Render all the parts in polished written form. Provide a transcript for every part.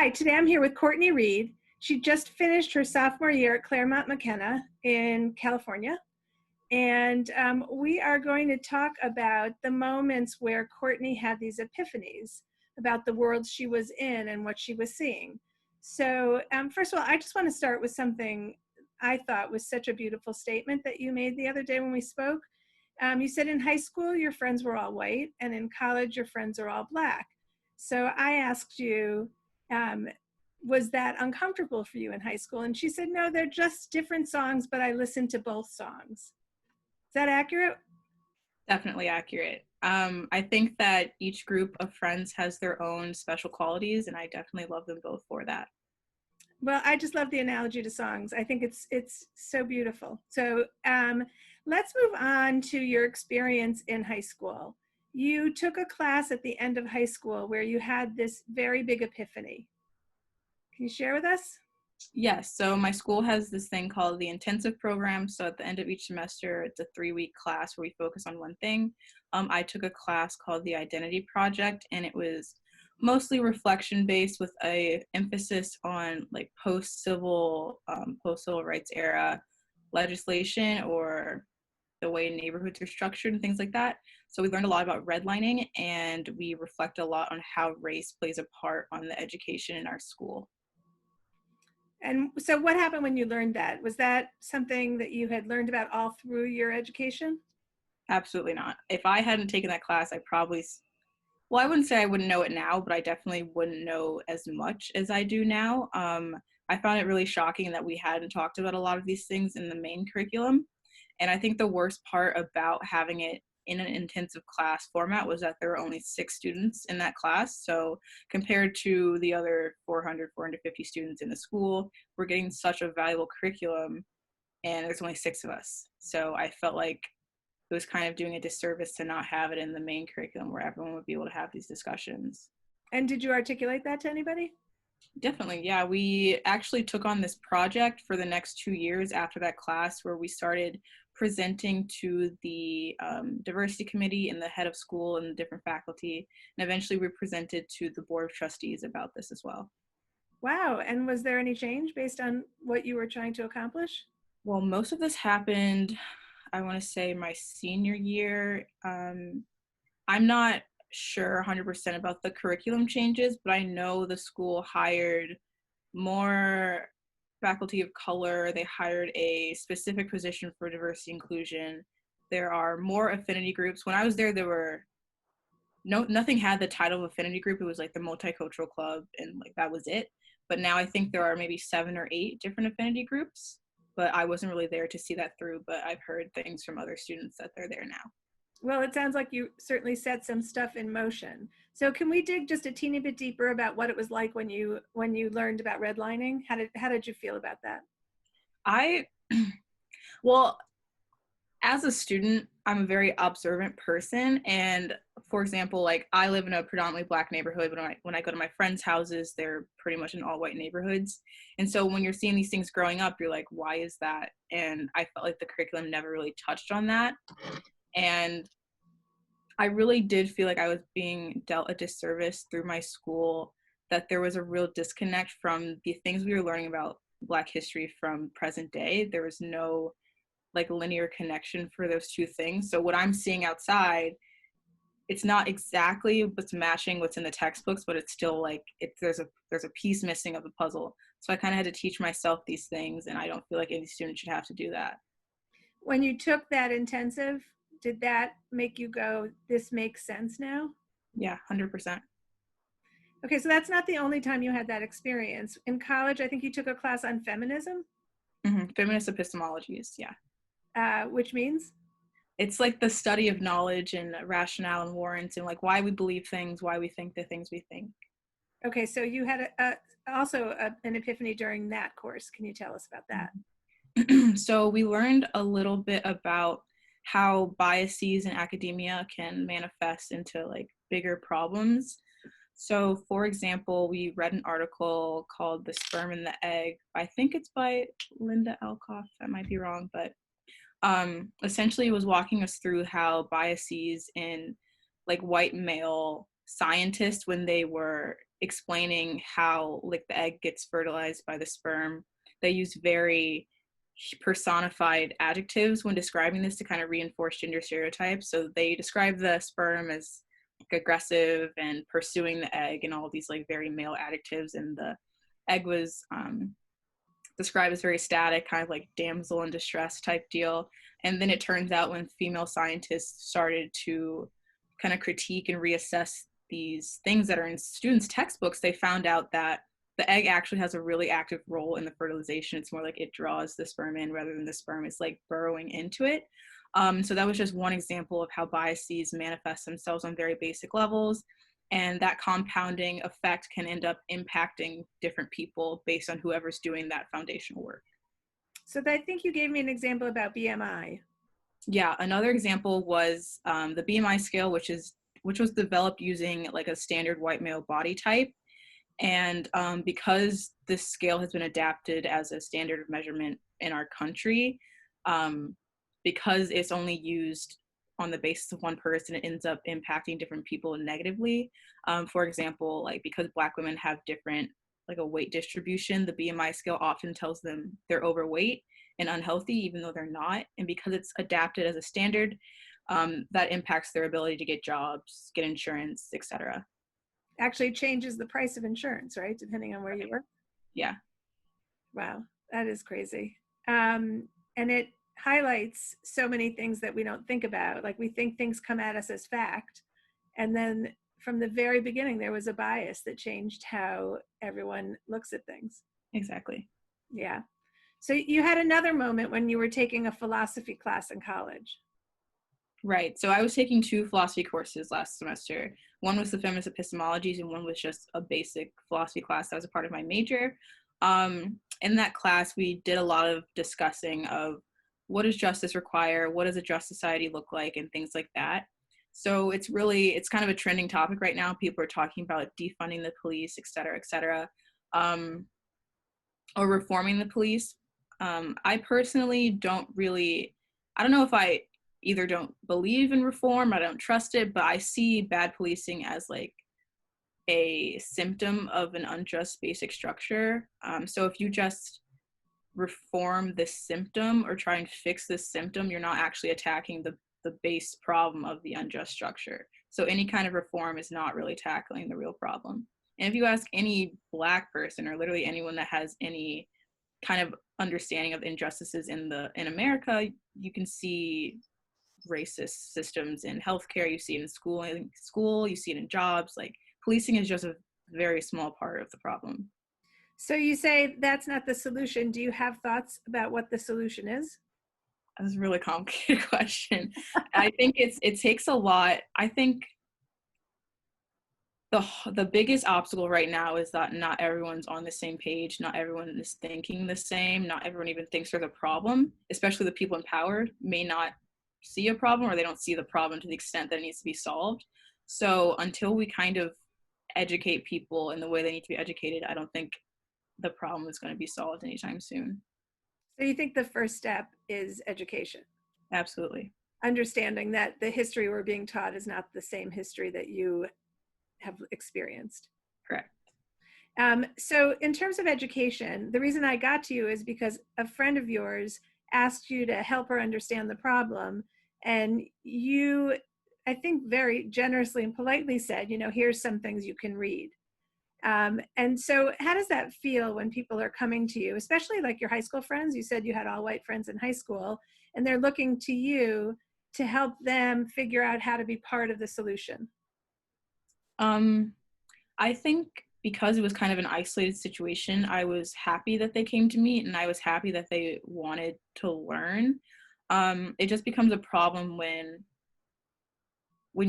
Hi, today I'm here with Courtney Reed. She just finished her sophomore year at Claremont McKenna in California. And we are going to talk about the moments where Courtney had these epiphanies about the world she was in and what she was seeing. So first of all, I just want to start with something I thought was such a beautiful statement that you made the other day when we spoke. You said in high school, your friends were all white, and in college, your friends are all Black. So I asked you, was that uncomfortable for you in high school? And she said, no, they're just different songs, but I listened to both songs. Is that accurate? Definitely accurate. I think that each group of friends has their own special qualities, and I definitely love them both for that. Well, I just love the analogy to songs. I think it's so beautiful. So let's move on to your experience in high school. You took a class at the end of high school where you had this very big epiphany. Can you share with us? Yes, so my school has this thing called the intensive program. So at the end of each semester, it's a 3-week class where we focus on one thing. I took a class called the Identity Project, and it was mostly reflection based with a emphasis on like post-civil rights era legislation or the way neighborhoods are structured and things like that. So we learned a lot about redlining, and we reflect a lot on how race plays a part on the education in our school. And so what happened when you learned that? Was that something that you had learned about all through your education? Absolutely not. If I hadn't taken that class, I wouldn't say I wouldn't know it now, but I definitely wouldn't know as much as I do now. I found it really shocking that we hadn't talked about a lot of these things in the main curriculum. And I think the worst part about having it in an intensive class format was that there were only 6 students in that class. So compared to the other 450 students in the school, we're getting such a valuable curriculum, and there's only 6 of us. So I felt like it was kind of doing a disservice to not have it in the main curriculum where everyone would be able to have these discussions. And did you articulate that to anybody? Definitely, yeah. We actually took on this project for the next 2 years after that class, where we started presenting to the diversity committee and the head of school and the different faculty. And eventually we presented to the board of trustees about this as well. Wow. And was there any change based on what you were trying to accomplish? Well, most of this happened, I want to say, my senior year. I'm not sure 100% about the curriculum changes, but I know the school hired more faculty of color. They hired a specific position for diversity inclusion. There are more affinity groups. When I was there were nothing had the title of affinity group. It was like the multicultural club, and like that was it. But now I think there are maybe 7 or 8 different affinity groups, but I wasn't really there to see that through, but I've heard things from other students that they're there now. Well, it sounds like you certainly set some stuff in motion. So can we dig just a teeny bit deeper about what it was like when you learned about redlining? How did you feel about that? Well, as a student, I'm a very observant person. And for example, like I live in a predominantly Black neighborhood, but when I go to my friends' houses, they're pretty much in all white neighborhoods. And so when you're seeing these things growing up, you're like, why is that? And I felt like the curriculum never really touched on that. And I really did feel like I was being dealt a disservice through my school, that there was a real disconnect from the things we were learning about Black history from present day. There was no like linear connection for those two things. So what I'm seeing outside, it's not exactly what's matching what's in the textbooks, but it's still like there's a piece missing of the puzzle. So I kind of had to teach myself these things, and I don't feel like any student should have to do that. When you took that intensive, did that make you go, this makes sense now? Yeah, 100%. Okay, so that's not the only time you had that experience. In college, I think you took a class on feminism. Mm-hmm. Feminist epistemologies, yeah. Which means? It's like the study of knowledge and rationale and warrants and like why we believe things, why we think the things we think. Okay, so you had also an epiphany during that course. Can you tell us about that? So we learned a little bit about how biases in academia can manifest into like bigger problems. So for example, we read an article called The Sperm and the Egg. I think it's by Linda Alcoff. I might be wrong, but essentially was walking us through how biases in like white male scientists, when they were explaining how like the egg gets fertilized by the sperm. They use very personified adjectives when describing this to kind of reinforce gender stereotypes. So they describe the sperm as like aggressive and pursuing the egg and all these like very male adjectives, and the egg was described as very static, kind of like damsel in distress type deal. And then it turns out when female scientists started to kind of critique and reassess these things that are in students' textbooks, they found out that the egg actually has a really active role in the fertilization. It's more like it draws the sperm in rather than the sperm is like burrowing into it. So that was just one example of how biases manifest themselves on very basic levels. And that compounding effect can end up impacting different people based on whoever's doing that foundational work. So I think you gave me an example about BMI. Yeah, another example was the BMI scale, which was developed using like a standard white male body type. And because this scale has been adapted as a standard of measurement in our country, because it's only used on the basis of one person, it ends up impacting different people negatively. For example, like because Black women have different, like a weight distribution, the BMI scale often tells them they're overweight and unhealthy, even though they're not. And because it's adapted as a standard, that impacts their ability to get jobs, get insurance, etc. Actually changes the price of insurance, right? Depending on where you work. Yeah. Wow, that is crazy. And it highlights so many things that we don't think about. Like we think things come at us as fact. And then from the very beginning, there was a bias that changed how everyone looks at things. Exactly. Yeah. So you had another moment when you were taking a philosophy class in college. Right. So I was taking 2 philosophy courses last semester. One was the Feminist epistemologies, and one was just a basic philosophy class that was a part of my major. In that class, we did a lot of discussing of what does justice require, what does a just society look like, and things like that. So it's kind of a trending topic right now. People are talking about defunding the police, et cetera, or reforming the police. I personally I don't know if I either don't believe in reform, I don't trust it, but I see bad policing as like a symptom of an unjust basic structure. So if you just reform this symptom or try and fix this symptom, you're not actually attacking the base problem of the unjust structure. So any kind of reform is not really tackling the real problem. And if you ask any Black person or literally anyone that has any kind of understanding of injustices in America, you can see racist systems in healthcare, you see it in school, you see it in jobs. Like policing is just a very small part of the problem. So you say that's not the solution. Do you have thoughts about what the solution is? That's a really complicated question. I think it takes a lot. I think the biggest obstacle right now is that not everyone's on the same page. Not everyone is thinking the same. Not everyone even thinks there's a problem, especially the people in power may not see a problem, or they don't see the problem to the extent that it needs to be solved. So until we kind of educate people in the way they need to be educated, I don't think the problem is going to be solved anytime soon. So you think the first step is education? Absolutely. Understanding that the history we're being taught is not the same history that you have experienced. Correct. So in terms of education, the reason I got to you is because a friend of yours asked you to help her understand the problem. And you, I think, very generously and politely said, here's some things you can read. And so how does that feel when people are coming to you, especially like your high school friends? You said you had all white friends in high school, and they're looking to you to help them figure out how to be part of the solution. I think because it was kind of an isolated situation, I was happy that they came to me, and I was happy that they wanted to learn. It just becomes a problem when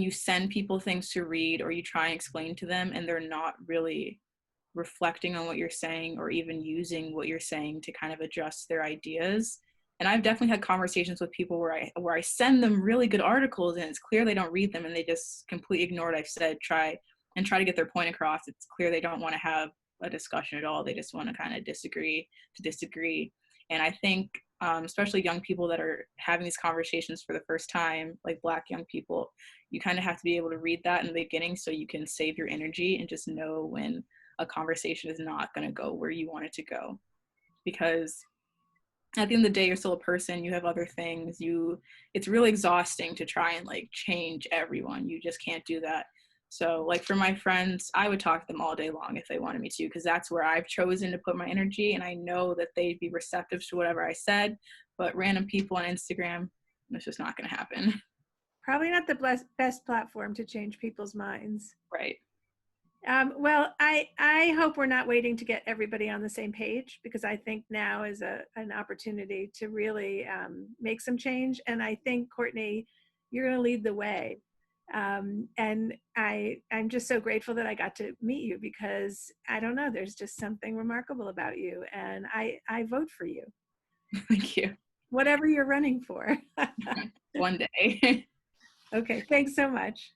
you send people things to read or you try and explain to them and they're not really reflecting on what you're saying or even using what you're saying to kind of adjust their ideas. And I've definitely had conversations with people where I send them really good articles and it's clear they don't read them and they just completely ignore what I've said, try to get their point across. It's clear they don't want to have a discussion at all. They just want to kind of disagree. And I think especially young people that are having these conversations for the first time, like Black young people. You kind of have to be able to read that in the beginning so you can save your energy and just know when a conversation is not going to go where you want it to go. Because at the end of the day, you're still a person, you have other things, it's really exhausting to try and like change everyone. You just can't do that. So like for my friends, I would talk to them all day long if they wanted me to, because that's where I've chosen to put my energy, and I know that they'd be receptive to whatever I said. But random people on Instagram, it's just not going to happen. Probably not the best platform to change people's minds. Right. Well, I hope we're not waiting to get everybody on the same page, because I think now is an opportunity to really make some change. And I think, Courtney, you're going to lead the way. And I'm just so grateful that I got to meet you, because I don't know, there's just something remarkable about you. And I vote for you. Thank you. Whatever you're running for. One day. Okay, thanks so much.